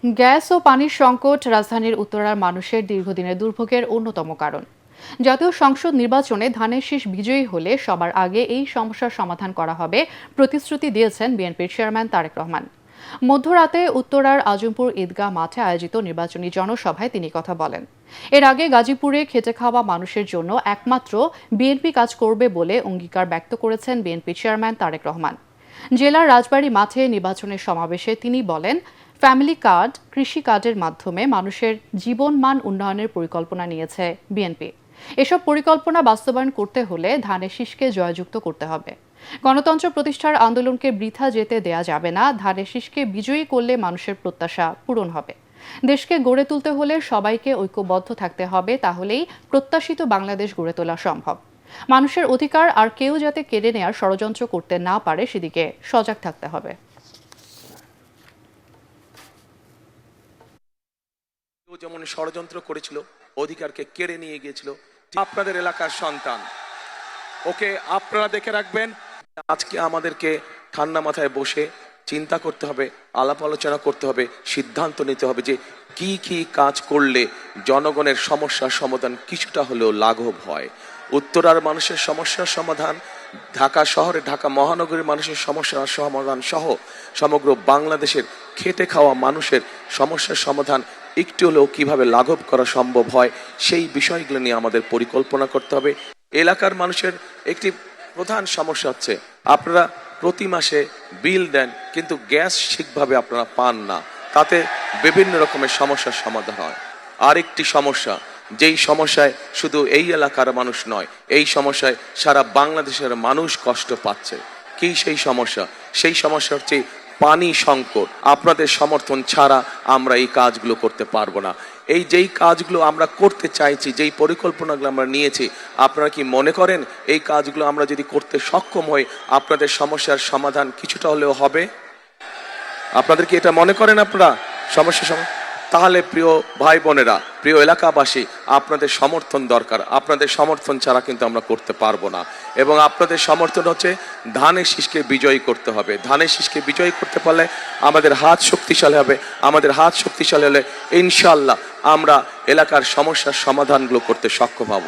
Gas ও পানির সংকট রাজধানীর উত্তরার মানুষের দীর্ঘদিনের দুর্ভোগের অন্যতম কারণ। জাতীয় সংসদ নির্বাচনে ধানের শীষ বিজয়ী হলে সবার আগে এই সমস্যার সমাধান করা হবে প্রতিশ্রুতি দিয়েছেন বিএনপির চেয়ারম্যান তারেক রহমান। মধ্যরাতে উত্তরার আজমপুর ঈদগাহ মাঠে আয়োজিত নির্বাচনী জনসভায় তিনি কথা বলেন। এর আগে গাজীপুরে খেটে খাওয়া মানুষের জন্য একমাত্র বিএনপি কাজ করবে বলে অঙ্গীকার ব্যক্ত করেছেন বিএনপি চেয়ারম্যান তারেক রহমান। জেলার রাজবাড়ী মাঠে নির্বাচনের সমাবেশে তিনি বলেন, ফ্যামিলি কার্ড, কৃষি কার্ডের মাধ্যমে মানুষের জীবনমান উন্নয়নের পরিকল্পনা নিয়েছে বিএনপি। এসব পরিকল্পনা বাস্তবায়ন করতে হলে ধানের শীষকে জয়যুক্ত করতে হবে। গণতন্ত্র প্রতিষ্ঠার আন্দোলনকে বৃথা যেতে দেয়া যাবে না। ধানের শীষকে বিজয়ী করলে মানুষের প্রত্যাশা পূরণ হবে। দেশকে গড়ে তুলতে হলে সবাইকে ঐক্যবদ্ধ থাকতে হবে, তাহলেই প্রত্যাশিত বাংলাদেশ গড়ে তোলা সম্ভব। মানুষের অধিকার আর কেউ যাতে কেড়ে নেয়ার ষড়যন্ত্র করতে না পারে সেদিকে সজাগ থাকতে হবে। যেমন ষড়যন্ত্র করেছিল, অধিকারকে কেড়ে নিয়ে গিয়েছিল। আপনাদের এলাকার সন্তান, ওকে আপনারা দেখে রাখবেন। আজকে আমাদেরকে ঠান্ডা মাথায় বসে চিন্তা করতে হবে, আলাপ আলোচনা করতে হবে, সিদ্ধান্ত নিতে হবে যে কি কি কাজ করলে জনগণের সমস্যার সমাধান কিছুটা হলেও লাঘব হয়। উত্তরার মানুষের সমস্যার সমাধান, ঢাকা শহরে, ঢাকা মহানগরীর মানুষের সমস্যার সমাধান সহ সমগ্র বাংলাদেশের খেটে খাওয়া মানুষের সমস্যার সমাধান একটু হলেও কিভাবে লাঘব করা সম্ভব হয় সেই বিষয়গুলো নিয়ে আমাদের পরিকল্পনা করতে হবে। এলাকার মানুষের একটি প্রধান সমস্যা হচ্ছে, আপনারা প্রতি মাসে বিল দেন কিন্তু গ্যাস ঠিকভাবে আপনারা পান না, তাতে বিভিন্ন রকমের সমস্যার সমাধান হয়। আরেকটি সমস্যা, যেই সমস্যায় শুধু এই এলাকার মানুষ নয়, এই সমস্যায় সারা বাংলাদেশের মানুষ কষ্ট পাচ্ছে। কি সেই সমস্যা? সেই সমস্যা হচ্ছে পানি সংকট। আপনাদের সমর্থন ছাড়া আমরা এই কাজগুলো করতে পারবো না। এই যেই কাজগুলো আমরা করতে চাইছি, যেই পরিকল্পনাগুলো আমরা নিয়েছি, আপনারা কি মনে করেন এই কাজগুলো আমরা যদি করতে সক্ষম হই আপনাদের সমস্যার সমাধান কিছুটা হলেও হবে? আপনাদের কি এটা মনে করেন আপনারা সমস্যা? তাহলে প্রিয় ভাই বোনেরা, প্রিয় এলাকাবাসী, আপনাদের সমর্থন দরকার। আপনাদের সমর্থন ছাড়া কিন্তু আমরা করতে পারবো না। এবং আপনাদের সমর্থন হচ্ছে ধানের শীষকে বিজয়ী করতে হবে। ধানের শীষকে বিজয়ী করতে পারলে আমাদের হাত শক্তিশালী হবে। আমাদের হাত শক্তিশালী হলে ইনশাআল্লাহ আমরা এলাকার সমস্যার সমাধানগুলো করতে সক্ষম হব।